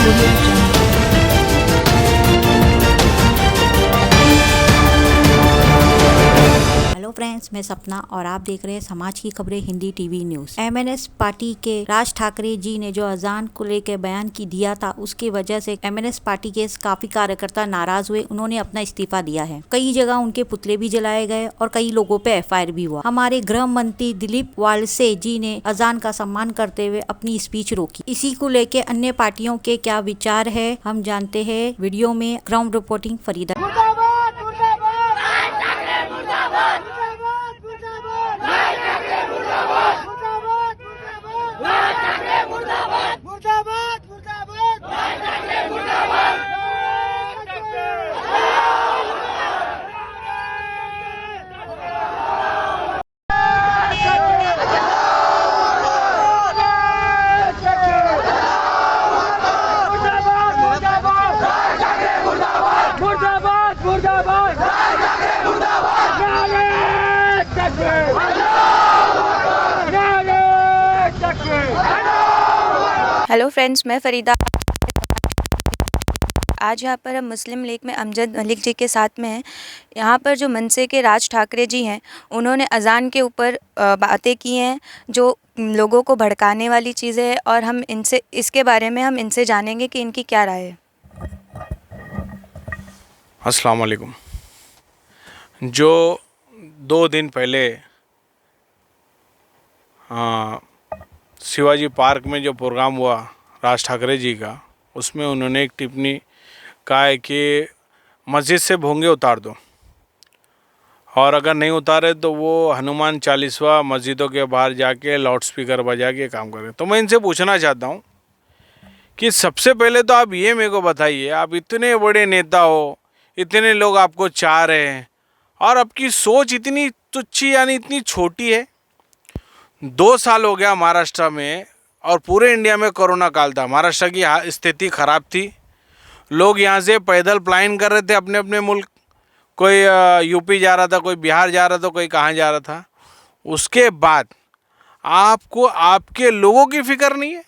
Hello friends, मैं सपना और आप देख रहे हैं समाज की खबरें Hindi TV news. MNS party के राज ठाकरे जी ने जो अजान को लेकर बयान की दिया था, उसकी वजह से एमएनएस पार्टी के काफी कार्यकर्ता नाराज हुए। उन्होंने अपना इस्तीफा दिया है। कई जगह उनके पुतले भी जलाए गए और कई लोगों पे एफआईआर भी हुआ। हमारे गृह मंत्री दिलीप वालसे जी ने अजान का सम्मान करते हुए अपनी स्पीच रोकी। इसी को लेकर अन्य पार्टियों के क्या विचार है, हम जानते हैं वीडियो में। Ground reporting Farida. Hello friends, मैं फरीदा। आज यहाँ पर हम मुस्लिम लीग में अमजद मलिक जी के साथ में हैं। यहाँ पर जो मनसे के राज ठाकरे जी हैं, उन्होंने अज़ान के ऊपर बातें की हैं जो लोगों को भड़काने वाली चीज़ें हैं, और हम इनसे इसके बारे में हम इनसे जानेंगे कि इनकी क्या राय है। अस्सलाम वालेकुम। जो 2 दिन पहले शिवाजी पार्क में जो प्रोग्राम हुआ राज ठाकरे जी का, उसमें उन्होंने एक टिप्पणी कहा है कि मस्जिद से भोंगे उतार दो, और अगर नहीं उतारे तो वो हनुमान चालीसवा मस्जिदों के बाहर जाके लाउड स्पीकर बजा के काम करें। तो मैं इनसे पूछना चाहता हूँ कि सबसे पहले तो आप ये मेरे को बताइए, आप इतने बड़े नेता हो, इतने लोग आपको चाह रहे हैं, और आपकी सोच इतनी तुच्छी यानी इतनी छोटी है। 2 साल हो गया महाराष्ट्र में, और पूरे इंडिया में कोरोना काल था। महाराष्ट्र की स्थिति ख़राब थी। लोग यहाँ से पैदल प्लान कर रहे थे अपने अपने मुल्क। कोई यूपी जा रहा था, कोई बिहार जा रहा था, कोई कहाँ जा रहा था। उसके बाद आपको आपके लोगों की फ़िक्र नहीं है।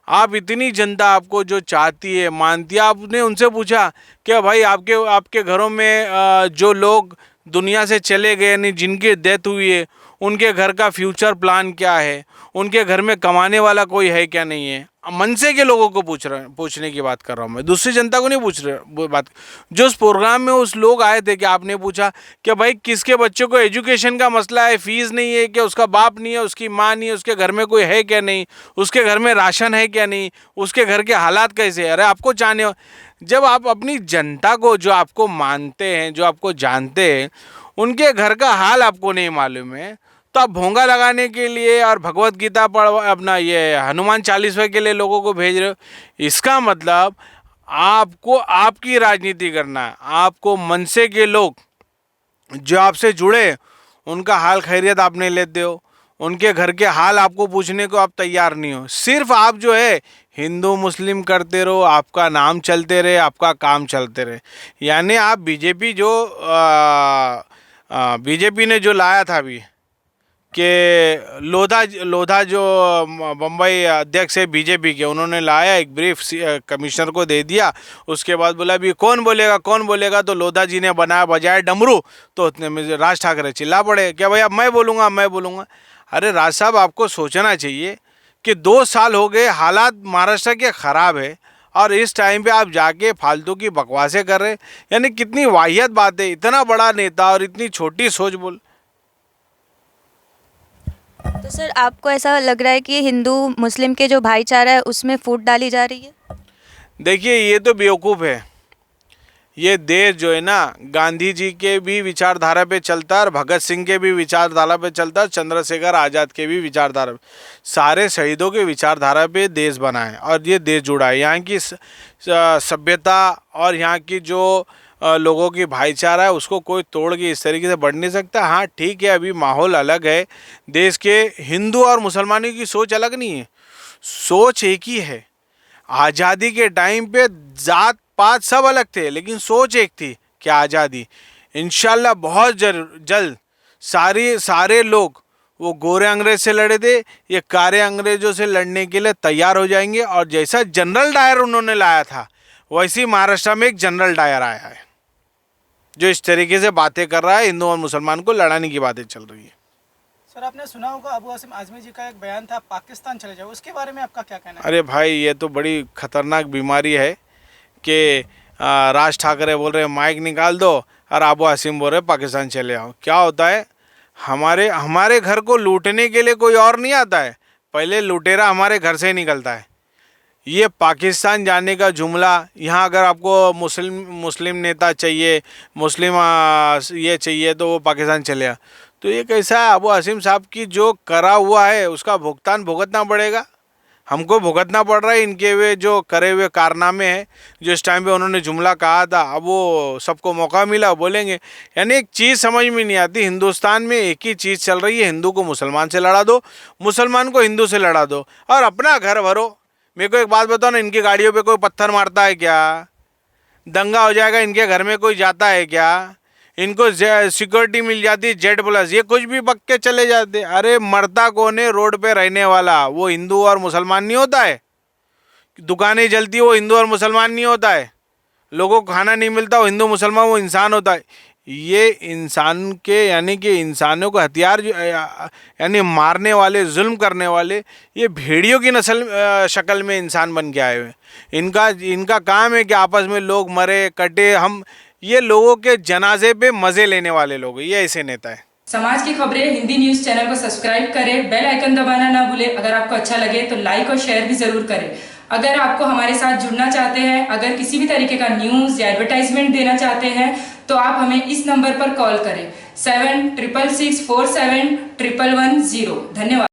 आप इतनी जनता आपको जो चाहती है, मानती है, आपने उनसे पूछा कि भाई आपके घरों में जो लोग दुनिया से चले गए, यानी जिनकी डेथ हुई है, उनके घर का फ्यूचर प्लान क्या है, उनके घर में कमाने वाला कोई है क्या नहीं है। मनसे के लोगों को पूछने की बात कर रहा हूँ मैं, दूसरी जनता को नहीं पूछ रहा बात। जो उस प्रोग्राम में उस लोग आए थे, कि आपने पूछा कि भाई किसके बच्चों को एजुकेशन का मसला है, फीस नहीं है, कि उसका बाप नहीं है, उसकी माँ नहीं है, उसके घर में कोई है क्या नहीं, उसके घर में राशन है क्या नहीं, उसके घर के हालात कैसे है। अरे आपको चाहने, जब आप अपनी जनता को, जो आपको मानते हैं, जो आपको जानते हैं, उनके घर का हाल आपको नहीं मालूम है, तो आप भोंगा लगाने के लिए और भगवत गीता पढ़ अपना ये हनुमान चालीसवे के लिए लोगों को भेज रहे हो। इसका मतलब आपको आपकी राजनीति करना है। आपको मनसे के लोग जो आपसे जुड़े, उनका हाल खैरियत आप नहीं लेते हो, उनके घर के हाल आपको पूछने को आप तैयार नहीं हो। सिर्फ आप जो है हिंदू मुस्लिम करते रहो, आपका नाम चलते रहे, आपका काम चलते रहे। यानी आप बीजेपी ने जो लाया था अभी कि लोधा जो बम्बई अध्यक्ष है बीजेपी के, उन्होंने लाया एक ब्रीफ कमिश्नर को दे दिया। उसके बाद बोला अभी कौन बोलेगा, तो लोधा जी ने बनाया बजाय डमरू, तो राज ठाकरे चिल्ला पड़े क्या भाई अब मैं बोलूँगा। अरे राज साहब, आपको सोचना चाहिए कि 2 साल हो गए, हालात महाराष्ट्र के ख़राब है, और इस टाइम पे आप जाके फालतू की बकवासें कर रहे। यानी कितनी वाहियात बात है, इतना बड़ा नेता और इतनी छोटी सोच बोल। तो सर, आपको ऐसा लग रहा है कि हिंदू मुस्लिम के जो भाईचारा है उसमें फूट डाली जा रही है? देखिए, ये तो बेवकूफ़ है। ये देश जो है ना, गांधी जी के भी विचारधारा पे चलता है, और भगत सिंह के भी विचारधारा पे चलता है, चंद्रशेखर आज़ाद के भी विचारधारा पे, सारे शहीदों के विचारधारा पे देश बना है, और ये देश जुड़ा है। यहाँ की सभ्यता और यहाँ की जो लोगों की भाईचारा है, उसको कोई तोड़ के इस तरीके से बढ़ नहीं सकता। हाँ ठीक है, अभी माहौल अलग है। देश के हिंदू और मुसलमानों की सोच अलग नहीं है, सोच एक ही है। आज़ादी के टाइम पे जात पात सब अलग थे, लेकिन सोच एक थी कि आज़ादी। इंशाल्लाह बहुत जल्द सारे लोग वो गोरे अंग्रेज से लड़े थे, ये कारे अंग्रेजों से लड़ने के लिए तैयार हो जाएंगे। और जैसा जनरल डायर उन्होंने लाया था वैसी महाराष्ट्र में एक जनरल डायर आया है जो इस तरीके से बातें कर रहा है, हिंदू और मुसलमान को लड़ाने की बातें चल रही है। सर आपने सुना होगा अबू आसिम आजमी जी का एक बयान था पाकिस्तान चले जाओ, उसके बारे में आपका क्या कहना है? अरे भाई ये तो बड़ी खतरनाक बीमारी है कि राज ठाकरे बोल रहे माइक निकाल दो और अबू आसिम बोल रहे पाकिस्तान चले आओ। क्या होता है, हमारे घर को लूटने के लिए कोई और नहीं आता है, पहले लुटेरा हमारे घर से ही निकलता है। ये पाकिस्तान जाने का जुमला, यहाँ अगर आपको मुस्लिम नेता चाहिए, मुस्लिम ये चाहिए तो वो पाकिस्तान चले आ, तो ये कैसा है? अबू आसिम साहब की जो करा हुआ है उसका भुगतान भुगतना पड़ेगा, हमको भुगतना पड़ रहा है। इनके वे जो करे हुए कारनामे हैं, जो इस टाइम पे उन्होंने जुमला कहा था, अब वो सबको मौका मिला बोलेंगे। यानी एक चीज़ समझ में नहीं आती, हिंदुस्तान में एक ही चीज़ चल रही है, हिंदू को मुसलमान से लड़ा दो, मुसलमान को हिंदू से लड़ा दो और अपना घर भरो। मेरे को एक बात बताओ ना, इनकी गाड़ियों पे कोई पत्थर मारता है क्या? दंगा हो जाएगा इनके घर में कोई जाता है क्या? इनको सिक्योरिटी मिल जाती जेड प्लस, ये कुछ भी बक के चले जाते। अरे मरता कौन है? रोड पे रहने वाला, वो हिंदू और मुसलमान नहीं होता है। दुकानें जलती वो हिंदू और मुसलमान नहीं होता है। लोगों को खाना नहीं मिलता वो हिंदू मुसलमान, वो इंसान होता है। ये इंसान के यानी कि इंसानों को हथियार यानी मारने वाले, जुल्म करने वाले, ये भेड़ियों की नस्ल शक्ल में इंसान बन के आए हुए। इनका काम है कि आपस में लोग मरे कटे, हम ये लोगों के जनाजे पे मज़े लेने वाले लोग, ये ऐसे नेता है। समाज की खबरें हिंदी न्यूज़ चैनल को सब्सक्राइब करें, बेल आइकन दबाना ना भूलें। अगर आपको अच्छा लगे तो लाइक और शेयर भी जरूर करें। अगर आपको हमारे साथ जुड़ना चाहते हैं, अगर किसी भी तरीके का न्यूज़ या एडवर्टाइजमेंट देना चाहते हैं तो आप हमें इस नंबर पर कॉल करें 7666471110। धन्यवाद।